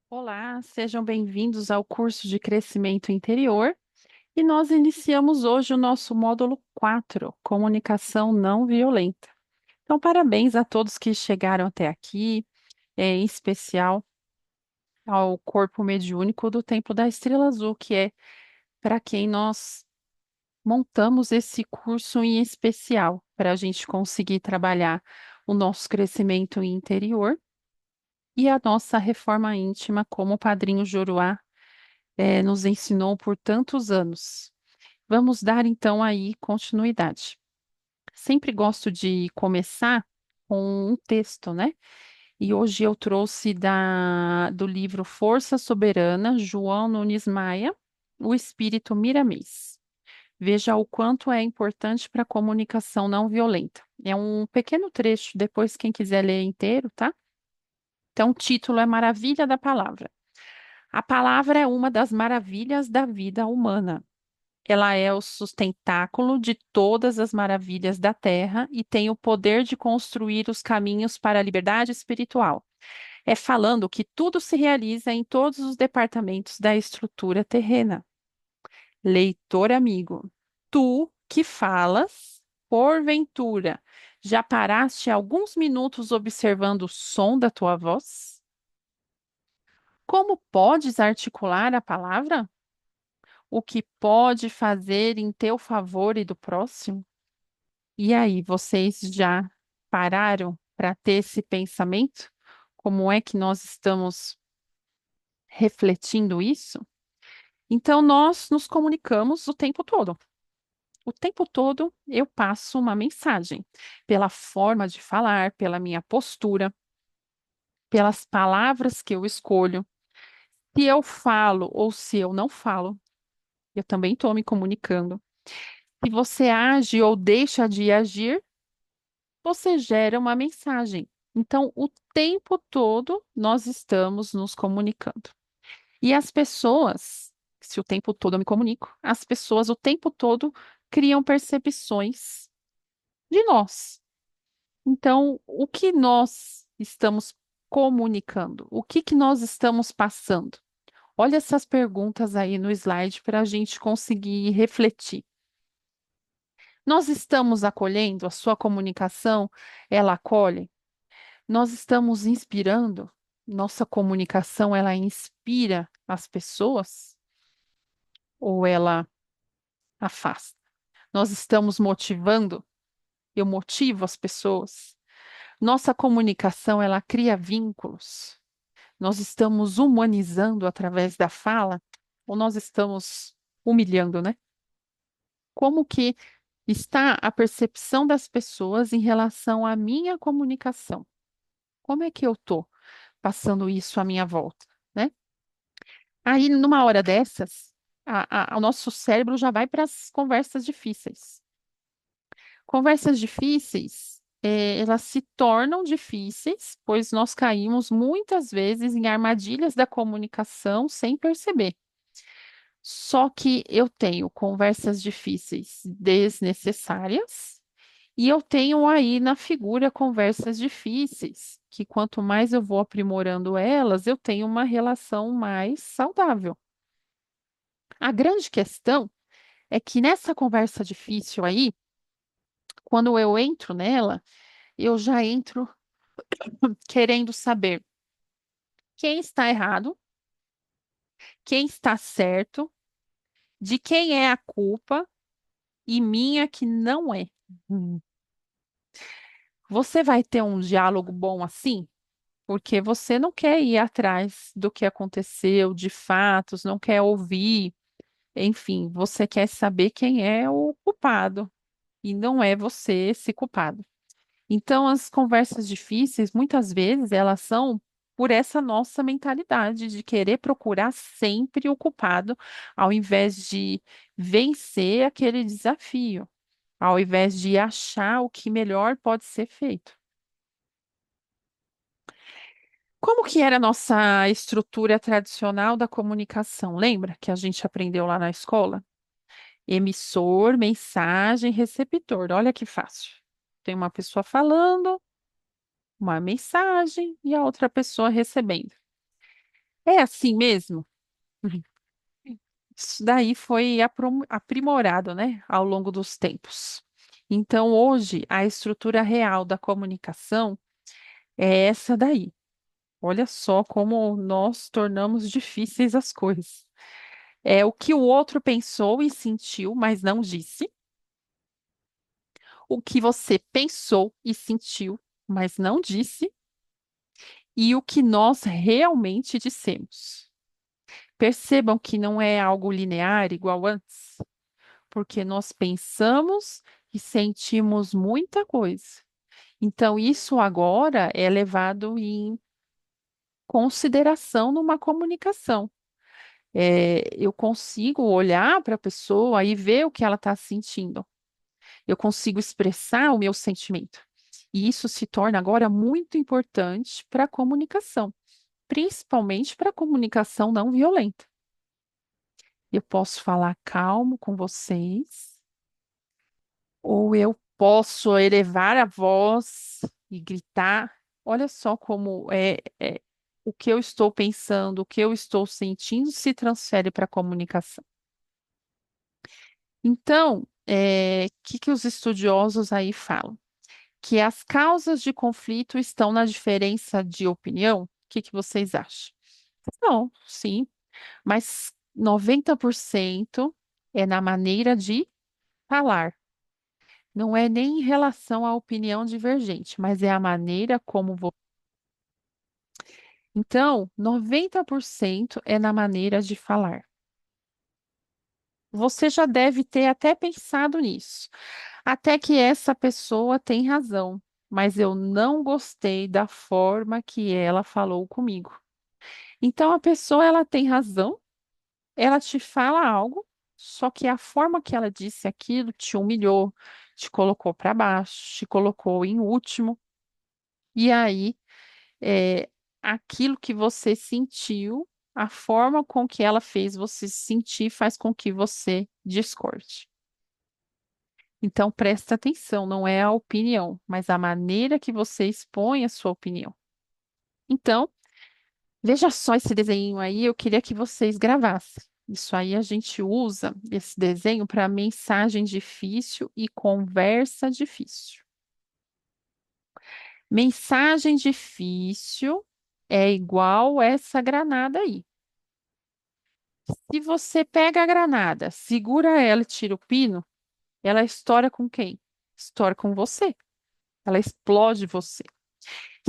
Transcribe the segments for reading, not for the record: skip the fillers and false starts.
Olá, sejam bem-vindos ao curso de Crescimento Interior. E nós iniciamos hoje o nosso módulo 4, Comunicação Não Violenta. Então, parabéns a todos que chegaram até aqui, em especial ao corpo mediúnico do Templo da Estrela Azul, que é para quem nós montamos esse curso em especial, para a gente conseguir trabalhar o nosso crescimento interior e a nossa reforma íntima, como o Padrinho Joruá nos ensinou por tantos anos. Vamos dar então aí continuidade. Sempre gosto de começar com um texto, né? E hoje eu trouxe do livro Força Soberana, João Nunes Maia, O Espírito Miramês. Veja o quanto é importante para a comunicação não violenta. É um pequeno trecho, depois quem quiser ler inteiro, tá? Então, o título é Maravilha da Palavra. A palavra é uma das maravilhas da vida humana. Ela é o sustentáculo de todas as maravilhas da terra e tem o poder de construir os caminhos para a liberdade espiritual. É falando que tudo se realiza em todos os departamentos da estrutura terrena. Leitor amigo, tu que falas, porventura, já paraste alguns minutos observando o som da tua voz? Como podes articular a palavra? O que pode fazer em teu favor e do próximo? E aí, vocês já pararam para ter esse pensamento? Como é que nós estamos refletindo isso? Então, nós nos comunicamos o tempo todo. O tempo todo eu passo uma mensagem, pela forma de falar, pela minha postura, pelas palavras que eu escolho. Se eu falo ou se eu não falo, eu também estou me comunicando. Se você age ou deixa de agir, você gera uma mensagem. Então, o tempo todo nós estamos nos comunicando. E as pessoas, se o tempo todo eu me comunico, as pessoas o tempo todo criam percepções de nós. Então, o que nós estamos comunicando? O que nós estamos passando? Olha essas perguntas aí no slide para a gente conseguir refletir. Nós estamos acolhendo a sua comunicação, ela acolhe? Nós estamos inspirando? Nossa comunicação, ela inspira as pessoas ou ela afasta? Nós estamos motivando? Eu motivo as pessoas? Nossa comunicação, ela cria vínculos? Nós estamos humanizando através da fala ou nós estamos humilhando, né? Como que está a percepção das pessoas em relação à minha comunicação? Como é que eu estou passando isso à minha volta, né? Aí, numa hora dessas, o nosso cérebro já vai para as conversas difíceis. Conversas difíceis, elas se tornam difíceis, pois nós caímos muitas vezes em armadilhas da comunicação sem perceber. Só que eu tenho conversas difíceis desnecessárias e eu tenho aí na figura conversas difíceis, que quanto mais eu vou aprimorando elas, eu tenho uma relação mais saudável. A grande questão é que nessa conversa difícil aí, quando eu entro nela, eu já entro querendo saber quem está errado, quem está certo, de quem é a culpa e minha que não é. Hum. Você vai ter um diálogo bom assim? Porque você não quer ir atrás do que aconteceu, de fatos, não quer ouvir, enfim, você quer saber quem é o culpado e não é você esse culpado. Então, as conversas difíceis, muitas vezes, elas são por essa nossa mentalidade de querer procurar sempre o culpado, ao invés de vencer aquele desafio, ao invés de achar o que melhor pode ser feito. Como que era a nossa estrutura tradicional da comunicação? Lembra que a gente aprendeu lá na escola? Emissor, mensagem, receptor. Olha que fácil. Tem uma pessoa falando, uma mensagem e a outra pessoa recebendo. É assim mesmo? Uhum. Isso daí foi aprimorado, né, ao longo dos tempos. Então, hoje, a estrutura real da comunicação é essa daí. Olha só como nós tornamos difíceis as coisas. É o que o outro pensou e sentiu, mas não disse. O que você pensou e sentiu, mas não disse. E o que nós realmente dissemos. Percebam que não é algo linear igual antes, porque nós pensamos e sentimos muita coisa. Então, isso agora é levado em consideração numa comunicação. Eu consigo olhar para a pessoa e ver o que ela está sentindo. Eu consigo expressar o meu sentimento. E isso se torna agora muito importante para a comunicação, principalmente para a comunicação não violenta. Eu posso falar calmo com vocês, ou eu posso elevar a voz e gritar. Olha só como o que eu estou pensando, o que eu estou sentindo se transfere para a comunicação. Então, o que os estudiosos aí falam? Que as causas de conflito estão na diferença de opinião? O que vocês acham? Não, sim, mas 90% é na maneira de falar. Não é nem em relação à opinião divergente, mas é a maneira como você. Então, 90% é na maneira de falar. Você já deve ter até pensado nisso. Até que essa pessoa tem razão, mas eu não gostei da forma que ela falou comigo. Então, a pessoa ela tem razão, ela te fala algo, só que a forma que ela disse aquilo te humilhou, te colocou para baixo, te colocou em último. E aí, é, aquilo que você sentiu, a forma com que ela fez você se sentir, faz com que você discorde. Então, presta atenção, não é a opinião, mas a maneira que você expõe a sua opinião. Então, veja só esse desenho aí, eu queria que vocês gravassem. Isso aí a gente usa esse desenho para mensagem difícil e conversa difícil. Mensagem difícil é igual essa granada aí. Se você pega a granada, segura ela e tira o pino, ela estoura com quem? Estoura com você. Ela explode você.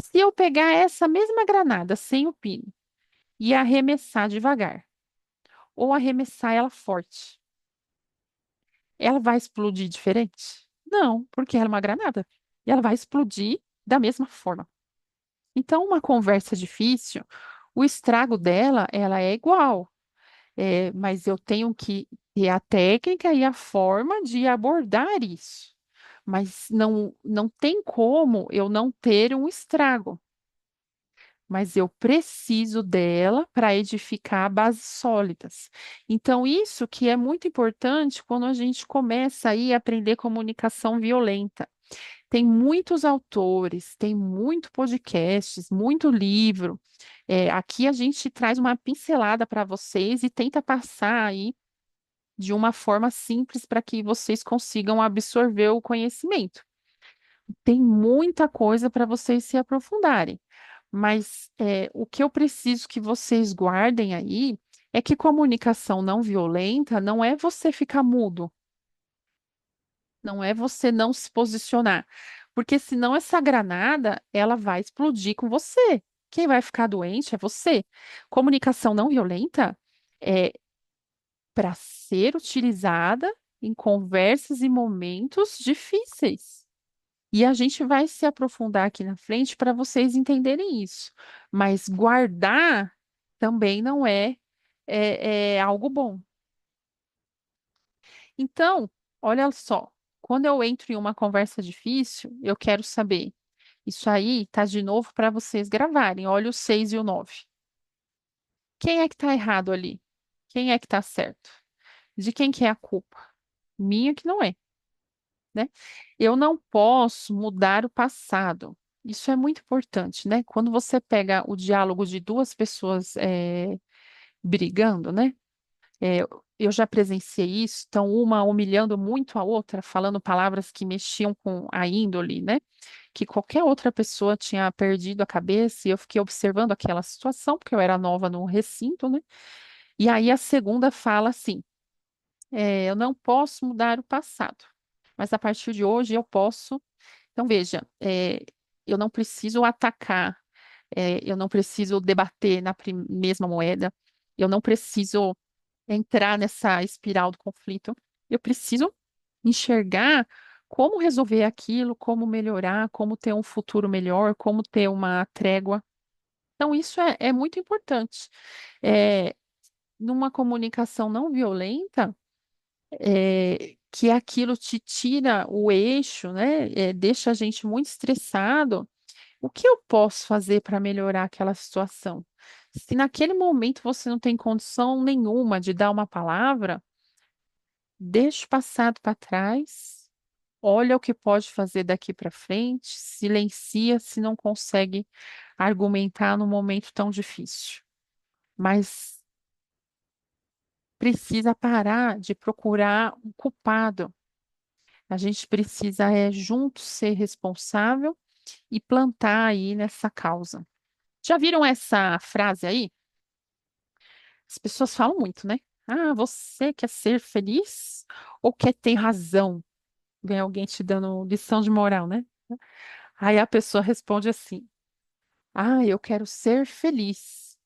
Se eu pegar essa mesma granada sem o pino e arremessar devagar, ou arremessar ela forte, ela vai explodir diferente? Não, porque ela é uma granada. E ela vai explodir da mesma forma. Então, uma conversa difícil, o estrago dela, ela é igual. Mas eu tenho que ter a técnica e a forma de abordar isso. Mas não tem como eu não ter um estrago. Mas eu preciso dela para edificar bases sólidas. Então, isso que é muito importante quando a gente começa aí a aprender comunicação violenta. Tem muitos autores, tem muito podcasts, muito livro. Aqui a gente traz uma pincelada para vocês e tenta passar aí de uma forma simples para que vocês consigam absorver o conhecimento. Tem muita coisa para vocês se aprofundarem, mas o que eu preciso que vocês guardem aí é que comunicação não violenta não é você ficar mudo, não é você não se posicionar, porque senão essa granada ela vai explodir com você. Quem vai ficar doente é você. Comunicação não violenta é para ser utilizada em conversas e momentos difíceis. E a gente vai se aprofundar aqui na frente para vocês entenderem isso. Mas guardar também não é algo bom. Então, olha só, quando eu entro em uma conversa difícil, eu quero saber. Isso aí tá de novo para vocês gravarem. Olha o 6 e o 9. Quem é que está errado ali? Quem é que está certo? De quem que é a culpa? Minha que não é, né? Eu não posso mudar o passado. Isso é muito importante, né? Quando você pega o diálogo de duas pessoas brigando, né? É, eu já presenciei isso, então uma humilhando muito a outra, falando palavras que mexiam com a índole, né? Que qualquer outra pessoa tinha perdido a cabeça e eu fiquei observando aquela situação, porque eu era nova no recinto, né? E aí a segunda fala assim: eu não posso mudar o passado, mas a partir de hoje eu posso. Então, veja, eu não preciso atacar, eu não preciso debater na mesma moeda, eu não preciso entrar nessa espiral do conflito. Eu preciso enxergar como resolver aquilo, como melhorar, como ter um futuro melhor, como ter uma trégua. Então, isso é muito importante. É, numa comunicação não violenta, que aquilo te tira o eixo, né? Deixa a gente muito estressado. O que eu posso fazer para melhorar aquela situação? Se naquele momento você não tem condição nenhuma de dar uma palavra, deixa o passado para trás, olha o que pode fazer daqui para frente, silencia se não consegue argumentar num momento tão difícil. Mas precisa parar de procurar um culpado. A gente precisa juntos ser responsável e plantar aí nessa causa. Já viram essa frase aí? As pessoas falam muito, né? Ah, você quer ser feliz ou quer ter razão? Vem alguém te dando lição de moral, né? Aí a pessoa responde assim: ah, eu quero ser feliz.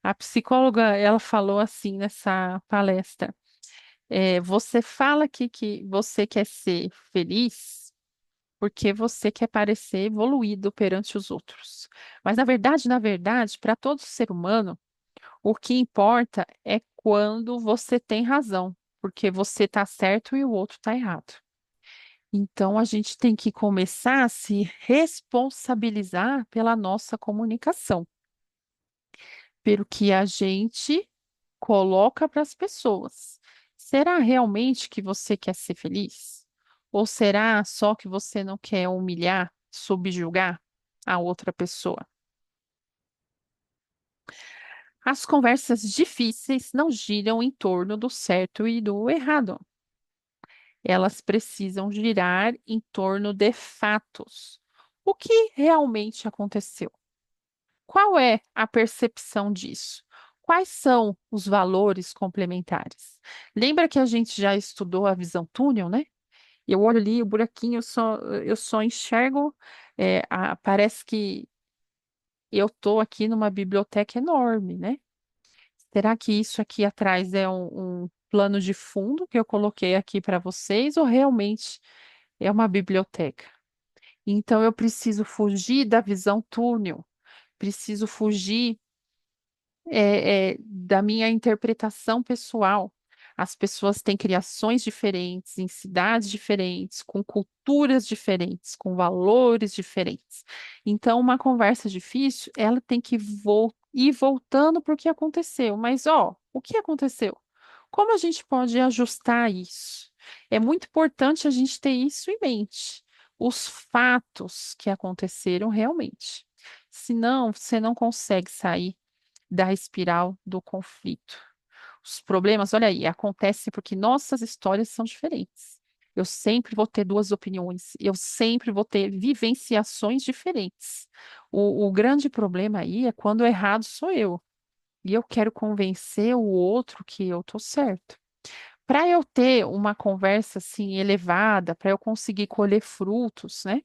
A psicóloga, ela falou assim nessa palestra: você fala que você quer ser feliz porque você quer parecer evoluído perante os outros. Mas na verdade, para todo ser humano, o que importa é quando você tem razão, porque você está certo e o outro está errado. Então, a gente tem que começar a se responsabilizar pela nossa comunicação, pelo que a gente coloca para as pessoas. Será realmente que você quer ser feliz? Ou será só que você não quer humilhar, subjugar a outra pessoa? As conversas difíceis não giram em torno do certo e do errado. Elas precisam girar em torno de fatos. O que realmente aconteceu? Qual é a percepção disso? Quais são os valores complementares? Lembra que a gente já estudou a visão túnel, né? Eu olho ali, o buraquinho, eu só enxergo, parece que eu estou aqui numa biblioteca enorme, né? Será que isso aqui atrás é um plano de fundo que eu coloquei aqui para vocês, ou realmente é uma biblioteca? Então eu preciso fugir da visão túnel, preciso fugir da minha interpretação pessoal. As pessoas têm criações diferentes, em cidades diferentes, com culturas diferentes, com valores diferentes. Então, uma conversa difícil, ela tem que ir voltando para o que aconteceu. Mas, ó, o que aconteceu? Como a gente pode ajustar isso? É muito importante a gente ter isso em mente. Os fatos que aconteceram realmente. Senão, você não consegue sair da espiral do conflito. Os problemas, olha aí, acontecem porque nossas histórias são diferentes. Eu sempre vou ter duas opiniões, eu sempre vou ter vivenciações diferentes. O grande problema aí é quando o errado sou eu, e eu quero convencer o outro que eu tô certo. Para eu ter uma conversa assim elevada, para eu conseguir colher frutos, né?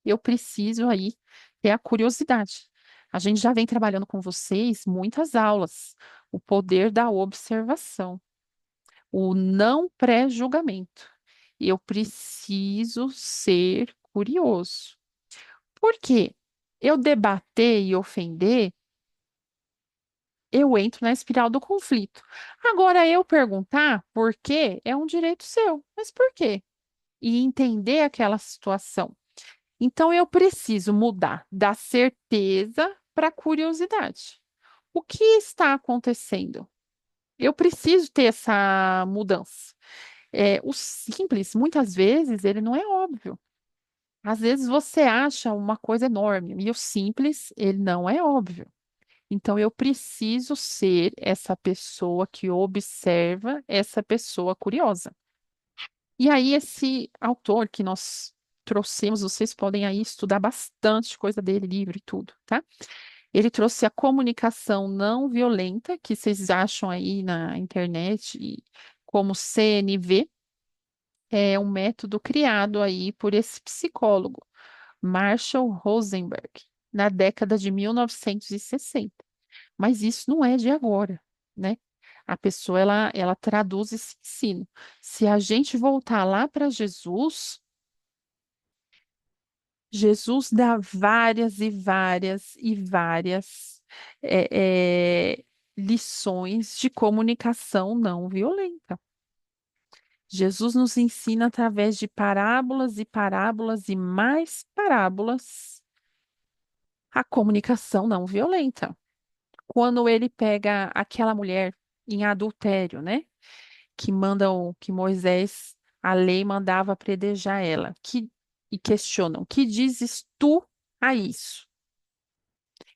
Eu preciso aí ter a curiosidade. A gente já vem trabalhando com vocês muitas aulas. O poder da observação, o não pré-julgamento. Eu preciso ser curioso. Por quê? Eu debater e ofender, eu entro na espiral do conflito. Agora, eu perguntar por quê é um direito seu. Mas por quê? E entender aquela situação. Então, eu preciso mudar da certeza para a curiosidade. O que está acontecendo? Eu preciso ter essa mudança. O simples, muitas vezes, ele não é óbvio. Às vezes você acha uma coisa enorme e o simples, ele não é óbvio. Então eu preciso ser essa pessoa que observa essa pessoa curiosa. E aí esse autor que nós trouxemos, vocês podem aí estudar bastante coisa dele, livro e tudo, tá? Ele trouxe a comunicação não violenta, que vocês acham aí na internet como CNV, é um método criado aí por esse psicólogo, Marshall Rosenberg, na década de 1960. Mas isso não é de agora, né? A pessoa, ela traduz esse ensino. Se a gente voltar lá para Jesus, Jesus dá várias e várias e várias lições de comunicação não violenta. Jesus nos ensina através de parábolas e parábolas e mais parábolas a comunicação não violenta. Quando ele pega aquela mulher em adultério, né? Que Moisés, a lei mandava apedrejar ela, e questionam: que dizes tu a isso?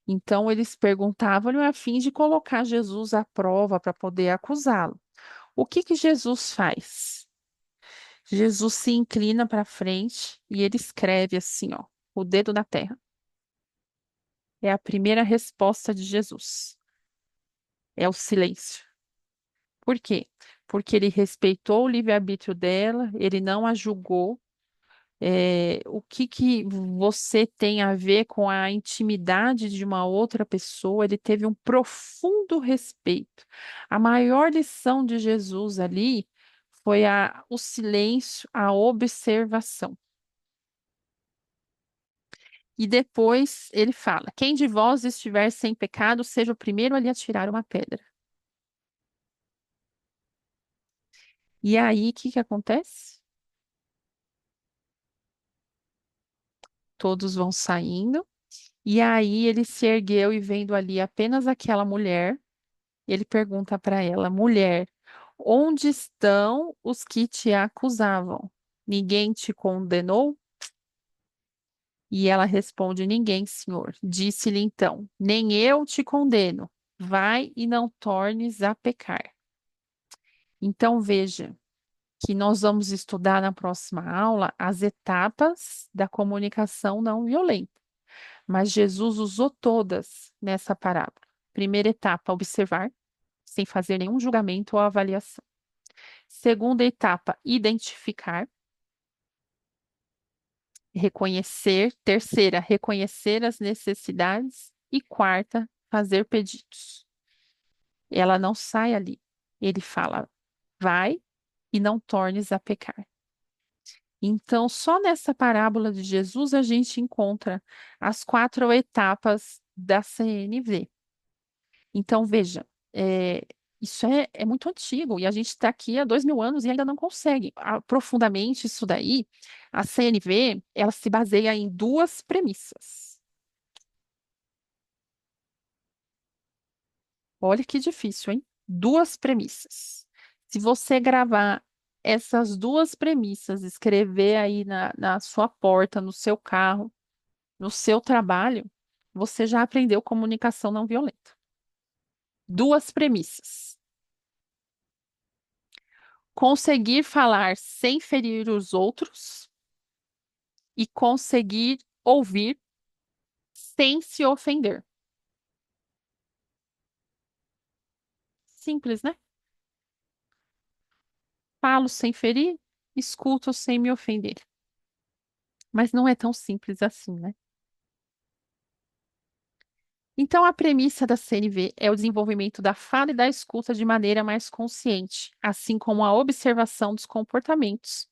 Então eles perguntavam a fim de colocar Jesus à prova para poder acusá-lo. O que que Jesus faz? Jesus se inclina para frente e ele escreve assim, ó, o dedo na terra. É a primeira resposta de Jesus. É o silêncio. Por quê? Porque ele respeitou o livre-arbítrio dela, ele não a julgou. O que que você tem a ver com a intimidade de uma outra pessoa? Ele teve um profundo respeito. A maior lição de Jesus ali foi o silêncio, a observação. E depois ele fala: quem de vós estiver sem pecado, seja o primeiro a lhe atirar uma pedra. E aí, o que que acontece? Todos vão saindo. E aí ele se ergueu e vendo ali apenas aquela mulher, ele pergunta para ela: mulher, onde estão os que te acusavam? Ninguém te condenou? E ela responde: ninguém, senhor. Disse-lhe então: nem eu te condeno. Vai e não tornes a pecar. Então veja que nós vamos estudar na próxima aula as etapas da comunicação não violenta. Mas Jesus usou todas nessa parábola. Primeira etapa, observar, sem fazer nenhum julgamento ou avaliação. Segunda etapa, identificar, reconhecer. Terceira, reconhecer as necessidades. E quarta, fazer pedidos. Ela não sai ali. Ele fala, vai e não tornes a pecar. Então, só nessa parábola de Jesus a gente encontra as quatro etapas da CNV. Então, veja, isso é muito antigo e a gente está aqui há 2000 anos e ainda não consegue profundamente isso daí. A CNV, ela se baseia em duas premissas. Olha que difícil, hein? Duas premissas. Se você gravar essas duas premissas, escrever aí na sua porta, no seu carro, no seu trabalho, você já aprendeu comunicação não violenta. Duas premissas. Conseguir falar sem ferir os outros e conseguir ouvir sem se ofender. Simples, né? Falo sem ferir, escuto sem me ofender. Mas não é tão simples assim, né? Então, a premissa da CNV é o desenvolvimento da fala e da escuta de maneira mais consciente, assim como a observação dos comportamentos,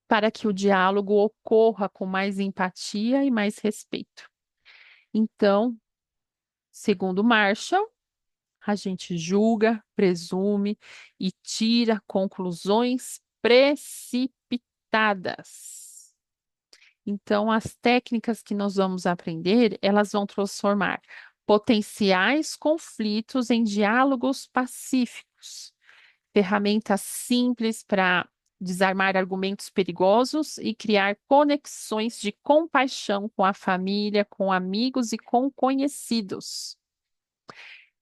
para que o diálogo ocorra com mais empatia e mais respeito. Então, segundo Marshall, a gente julga, presume e tira conclusões precipitadas. Então, as técnicas que nós vamos aprender, elas vão transformar potenciais conflitos em diálogos pacíficos, ferramentas simples para desarmar argumentos perigosos e criar conexões de compaixão com a família, com amigos e com conhecidos.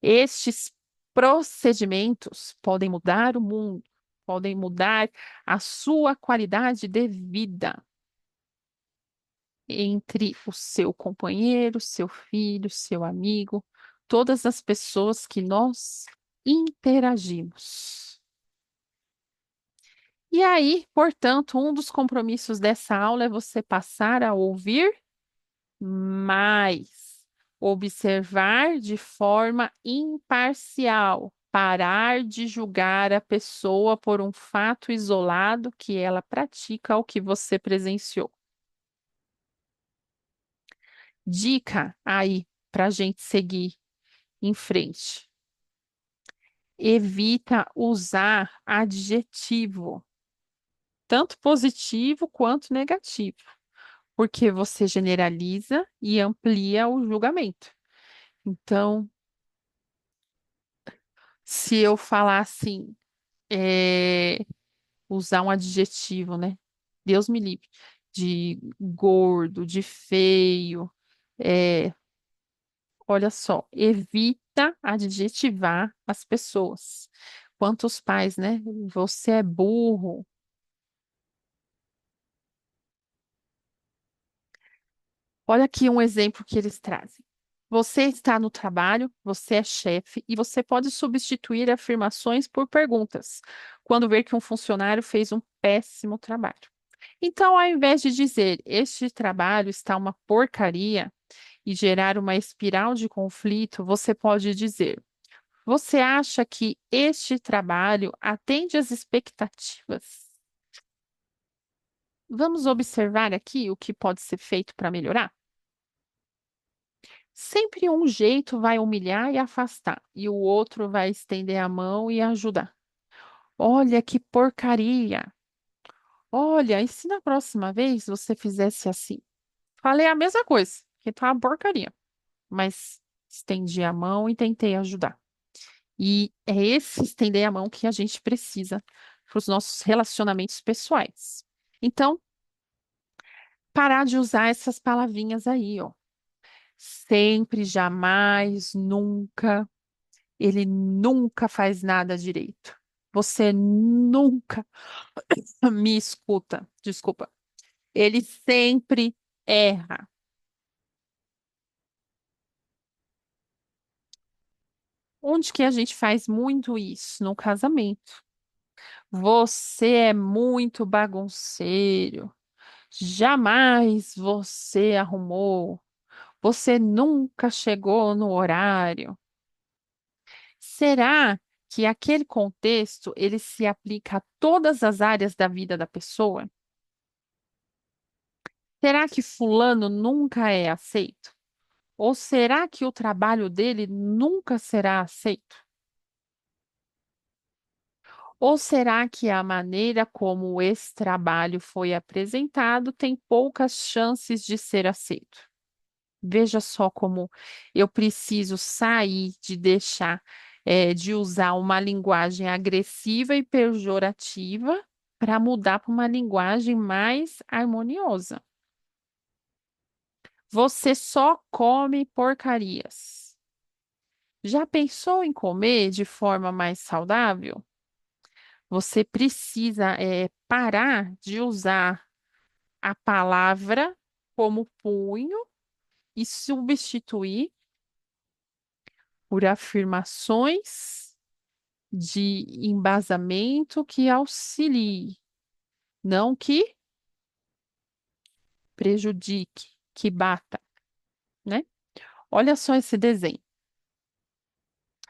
Estes procedimentos podem mudar o mundo, podem mudar a sua qualidade de vida entre o seu companheiro, seu filho, seu amigo, todas as pessoas que nós interagimos. E aí, portanto, um dos compromissos dessa aula é você passar a ouvir mais, observar de forma imparcial, parar de julgar a pessoa por um fato isolado que ela pratica ou que você presenciou. Dica aí para a gente seguir em frente. Evita usar adjetivo, tanto positivo quanto negativo, porque você generaliza e amplia o julgamento. Então, se eu falar assim, usar um adjetivo, né? Deus me livre, de gordo, de feio, é, olha só, evita adjetivar as pessoas. Quantos pais, né? Você é burro. Olha aqui um exemplo que eles trazem. Você está no trabalho, você é chefe e você pode substituir afirmações por perguntas quando ver que um funcionário fez um péssimo trabalho. Então, ao invés de dizer este trabalho está uma porcaria e gerar uma espiral de conflito, você pode dizer: você acha que este trabalho atende às expectativas? Vamos observar aqui o que pode ser feito para melhorar? Sempre um jeito vai humilhar e afastar, e o outro vai estender a mão e ajudar. Olha que porcaria! Olha, e se na próxima vez você fizesse assim? Falei a mesma coisa, que tá uma porcaria, mas estendi a mão e tentei ajudar. E é esse estender a mão que a gente precisa para os nossos relacionamentos pessoais. Então, parar de usar essas palavrinhas aí, ó. Sempre, jamais, nunca. Ele nunca faz nada direito. Você nunca me escuta. Desculpa. Ele sempre erra. Onde que a gente faz muito isso? No casamento. Você é muito bagunceiro. Jamais você arrumou. Você nunca chegou no horário. Será que aquele contexto ele se aplica a todas as áreas da vida da pessoa? Será que fulano nunca é aceito? Ou será que o trabalho dele nunca será aceito? Ou será que a maneira como esse trabalho foi apresentado tem poucas chances de ser aceito? Veja só como eu preciso sair de deixar, de usar uma linguagem agressiva e pejorativa para mudar para uma linguagem mais harmoniosa. Você só come porcarias. Já pensou em comer de forma mais saudável? Você precisa, parar de usar a palavra como punho e substituir por afirmações de embasamento que auxilie, não que prejudique, que bata, né? Olha só esse desenho.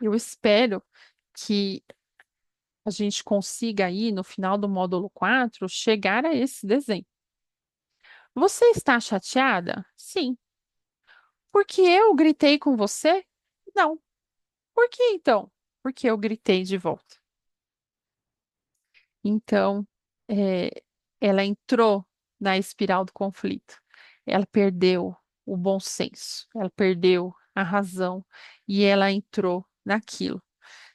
Eu espero que a gente consiga aí, no final do módulo 4 chegar a esse desenho. Você está chateada? Sim. Porque eu gritei com você? Não. Por que então? Porque eu gritei de volta. Então, ela entrou na espiral do conflito. Ela perdeu o bom senso, ela perdeu a razão e ela entrou naquilo,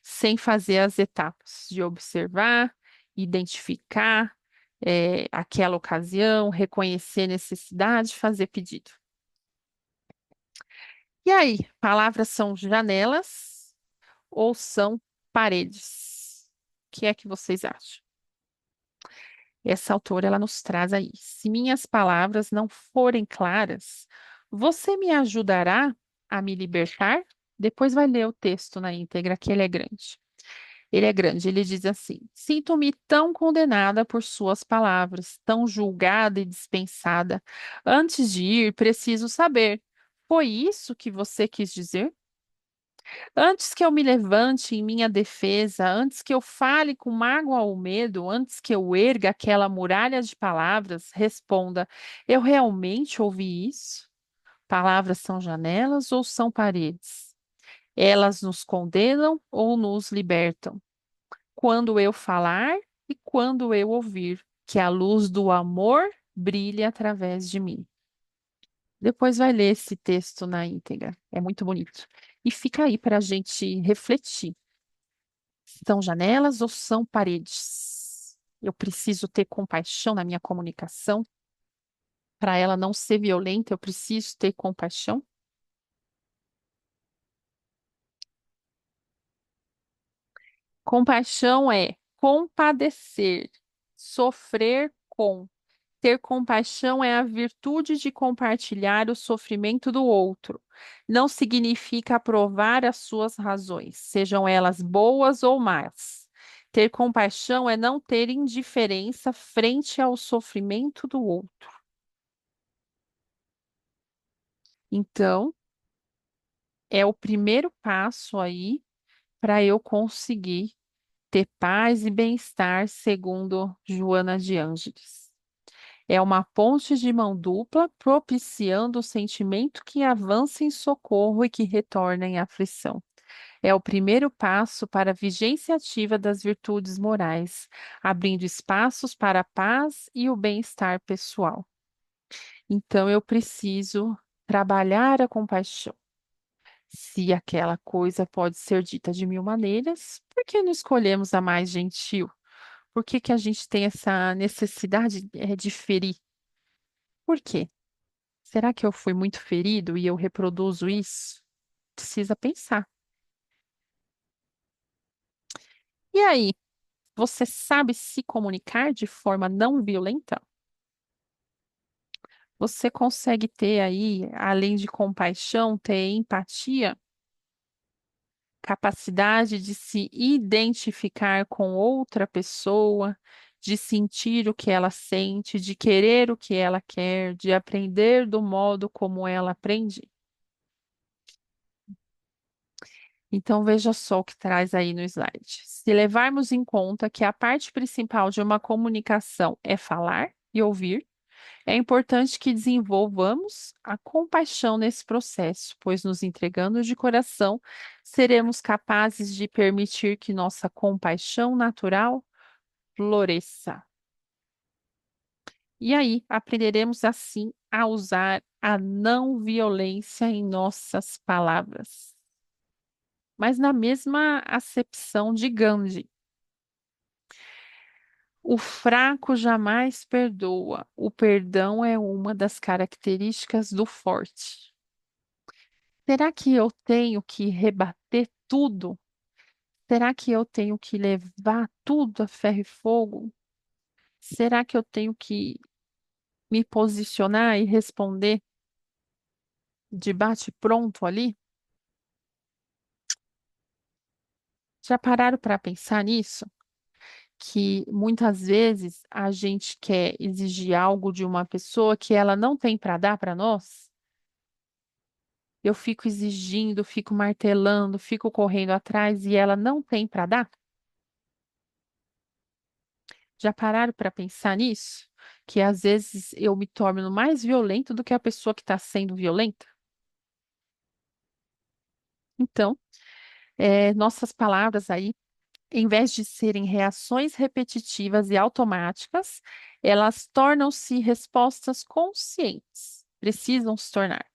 sem fazer as etapas de observar, identificar, aquela ocasião, reconhecer necessidade, fazer pedido. E aí, palavras são janelas ou são paredes? O que é que vocês acham? Essa autora ela nos traz aí. Se minhas palavras não forem claras, você me ajudará a me libertar? Depois vai ler o texto na íntegra, que ele é grande. Ele é grande, ele diz assim: Sinto-me tão condenada por suas palavras, tão julgada e dispensada. Antes de ir, preciso saber. Foi isso que você quis dizer? Antes que eu me levante em minha defesa, antes que eu fale com mágoa ou medo, antes que eu erga aquela muralha de palavras, responda: eu realmente ouvi isso? Palavras são janelas ou são paredes? Elas nos condenam ou nos libertam? Quando eu falar e quando eu ouvir, que a luz do amor brilhe através de mim. Depois vai ler esse texto na íntegra. É muito bonito. E fica aí para a gente refletir. São janelas ou são paredes? Eu preciso ter compaixão na minha comunicação. Para ela não ser violenta, eu preciso ter compaixão. Compaixão é compadecer, sofrer com. Ter compaixão é a virtude de compartilhar o sofrimento do outro. Não significa aprovar as suas razões, sejam elas boas ou más. Ter compaixão é não ter indiferença frente ao sofrimento do outro. Então, é o primeiro passo aí para eu conseguir ter paz e bem-estar, segundo Joana de Ângeles. É uma ponte de mão dupla, propiciando o sentimento que avança em socorro e que retorna em aflição. É o primeiro passo para a vigência ativa das virtudes morais, abrindo espaços para a paz e o bem-estar pessoal. Então, eu preciso trabalhar a compaixão. Se aquela coisa pode ser dita de mil maneiras, por que não escolhemos a mais gentil? Por que que a gente tem essa necessidade, de ferir? Por quê? Será que eu fui muito ferido e eu reproduzo isso? Precisa pensar. E aí, você sabe se comunicar de forma não violenta? Você consegue ter aí, além de compaixão, ter empatia, capacidade de se identificar com outra pessoa, de sentir o que ela sente, de querer o que ela quer, de aprender do modo como ela aprende? Então, veja só o que traz aí no slide. Se levarmos em conta que a parte principal de uma comunicação é falar e ouvir, é importante que desenvolvamos a compaixão nesse processo, pois nos entregando de coração, seremos capazes de permitir que nossa compaixão natural floresça. E aí, aprenderemos assim a usar a não violência em nossas palavras. Mas na mesma acepção de Gandhi. O fraco jamais perdoa. O perdão é uma das características do forte. Será que eu tenho que rebater tudo? Será que eu tenho que levar tudo a ferro e fogo? Será que eu tenho que me posicionar e responder de bate-pronto ali? Já pararam para pensar nisso? Que muitas vezes a gente quer exigir algo de uma pessoa que ela não tem para dar para nós? Eu fico exigindo, fico martelando, fico correndo atrás e ela não tem para dar? Já pararam para pensar nisso? Que às vezes eu me torno mais violento do que a pessoa que está sendo violenta? Então, nossas palavras aí, em vez de serem reações repetitivas e automáticas, elas tornam-se respostas conscientes. Precisam se tornar.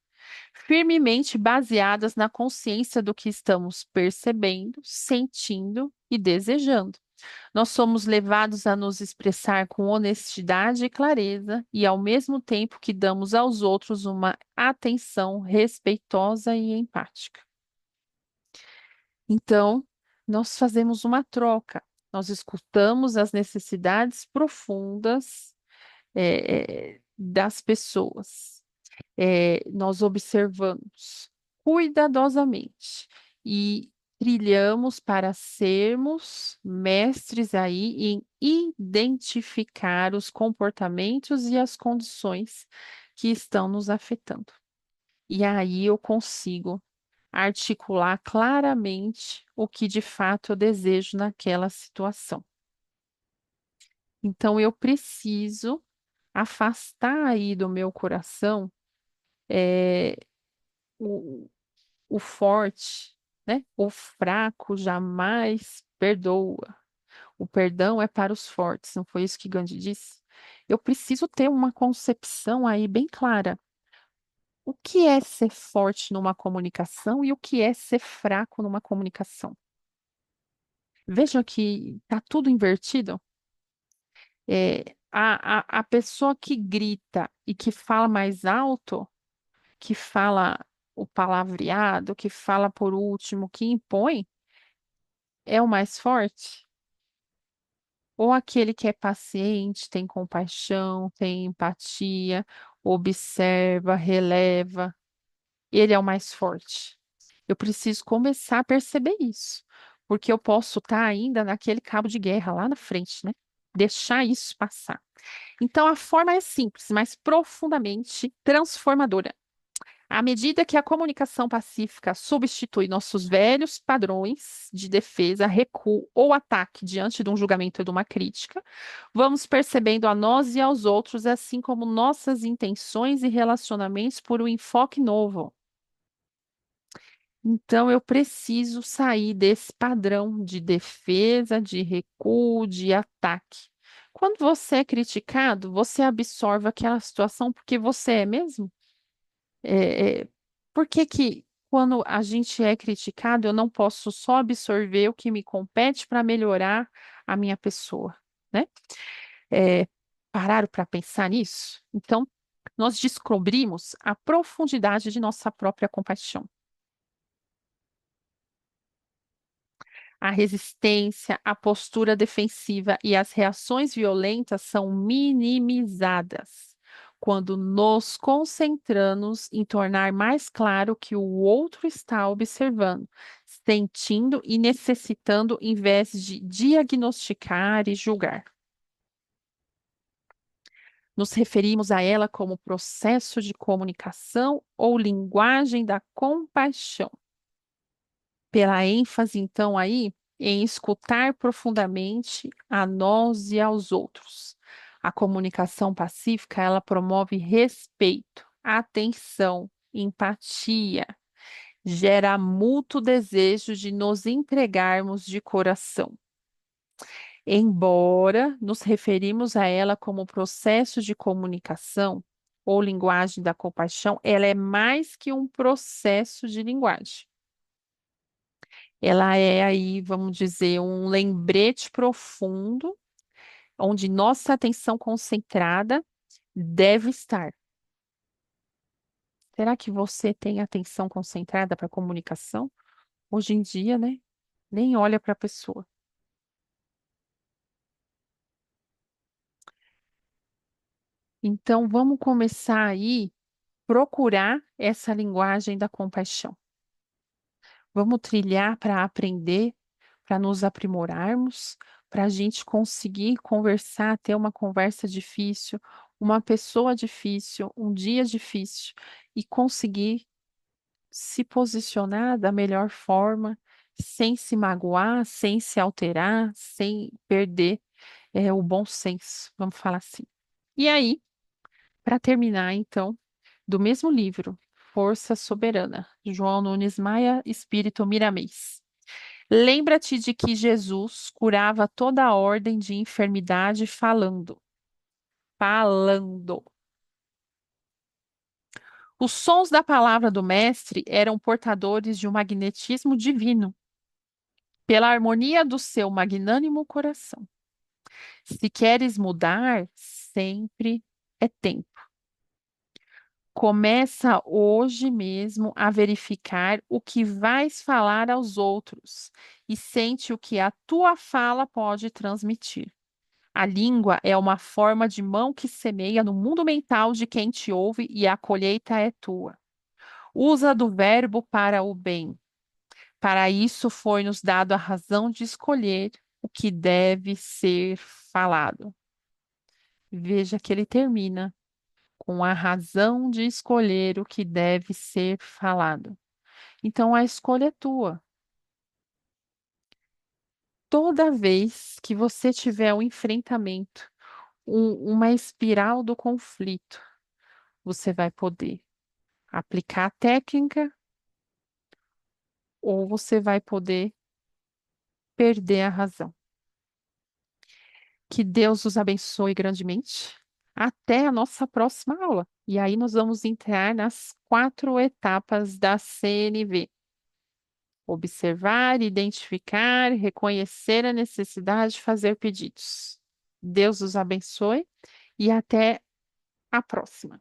firmemente baseadas na consciência do que estamos percebendo, sentindo e desejando. Nós somos levados a nos expressar com honestidade e clareza, e ao mesmo tempo que damos aos outros uma atenção respeitosa e empática. Então, nós fazemos uma troca. Nós escutamos as necessidades profundas, das pessoas. Nós observamos cuidadosamente e trilhamos para sermos mestres aí em identificar os comportamentos e as condições que estão nos afetando. E aí eu consigo articular claramente o que de fato eu desejo naquela situação. Então eu preciso afastar aí do meu coração eh, o, o forte, né? O fraco jamais perdoa. O perdão é para os fortes, não foi isso que Gandhi disse? Eu preciso ter uma concepção aí bem clara. O que é ser forte numa comunicação e o que é ser fraco numa comunicação? Vejam que está tudo invertido. A pessoa que grita e que fala mais alto, que fala o palavreado, que fala por último, que impõe, é o mais forte? Ou aquele que é paciente, tem compaixão, tem empatia, observa, releva, ele é o mais forte? Eu preciso começar a perceber isso, porque eu posso estar ainda naquele cabo de guerra lá na frente, né? Deixar isso passar. Então, a forma é simples, mas profundamente transformadora. À medida que a comunicação pacífica substitui nossos velhos padrões de defesa, recuo ou ataque diante de um julgamento ou de uma crítica, vamos percebendo a nós e aos outros, assim como nossas intenções e relacionamentos, por um enfoque novo. Então, eu preciso sair desse padrão de defesa, de recuo, de ataque. Quando você é criticado, você absorve aquela situação porque você é mesmo? É, é, por que que quando a gente é criticado, eu não posso só absorver o que me compete para melhorar a minha pessoa, né? É, pararam para pensar nisso? Então, nós descobrimos a profundidade de nossa própria compaixão. A resistência, a postura defensiva e as reações violentas são minimizadas quando nos concentramos em tornar mais claro que o outro está observando, sentindo e necessitando, em vez de diagnosticar e julgar. Nos referimos a ela como processo de comunicação ou linguagem da compaixão. Pela ênfase, então, aí em escutar profundamente a nós e aos outros. A comunicação pacífica, ela promove respeito, atenção, empatia, gera mútuo desejo de nos entregarmos de coração. Embora nos referimos a ela como processo de comunicação ou linguagem da compaixão, ela é mais que um processo de linguagem. Ela é aí, vamos dizer, um lembrete profundo, onde nossa atenção concentrada deve estar. Será que você tem atenção concentrada para comunicação? Hoje em dia, né? Nem olha para a pessoa. Então, vamos começar aí procurar essa linguagem da compaixão. Vamos trilhar para aprender, para nos aprimorarmos, para a gente conseguir conversar, ter uma conversa difícil, uma pessoa difícil, um dia difícil e conseguir se posicionar da melhor forma, sem se magoar, sem se alterar, sem perder, o bom senso, vamos falar assim. E aí, para terminar, então, do mesmo livro, Força Soberana, João Nunes Maia, Espírito Miramês. Lembra-te de que Jesus curava toda a ordem de enfermidade falando. Falando. Os sons da palavra do mestre eram portadores de um magnetismo divino, pela harmonia do seu magnânimo coração. Se queres mudar, sempre é tempo. Começa hoje mesmo a verificar o que vais falar aos outros e sente o que a tua fala pode transmitir. A língua é uma forma de mão que semeia no mundo mental de quem te ouve e a colheita é tua. Usa do verbo para o bem. Para isso foi-nos dado a razão de escolher o que deve ser falado. Veja que ele termina com a razão de escolher o que deve ser falado. Então a escolha é tua. Toda vez que você tiver um enfrentamento, uma espiral do conflito, você vai poder aplicar a técnica ou você vai poder perder a razão. Que Deus os abençoe grandemente. Até a nossa próxima aula. E aí nós vamos entrar nas 4 etapas da CNV. Observar, identificar, reconhecer a necessidade de fazer pedidos. Deus os abençoe e até a próxima.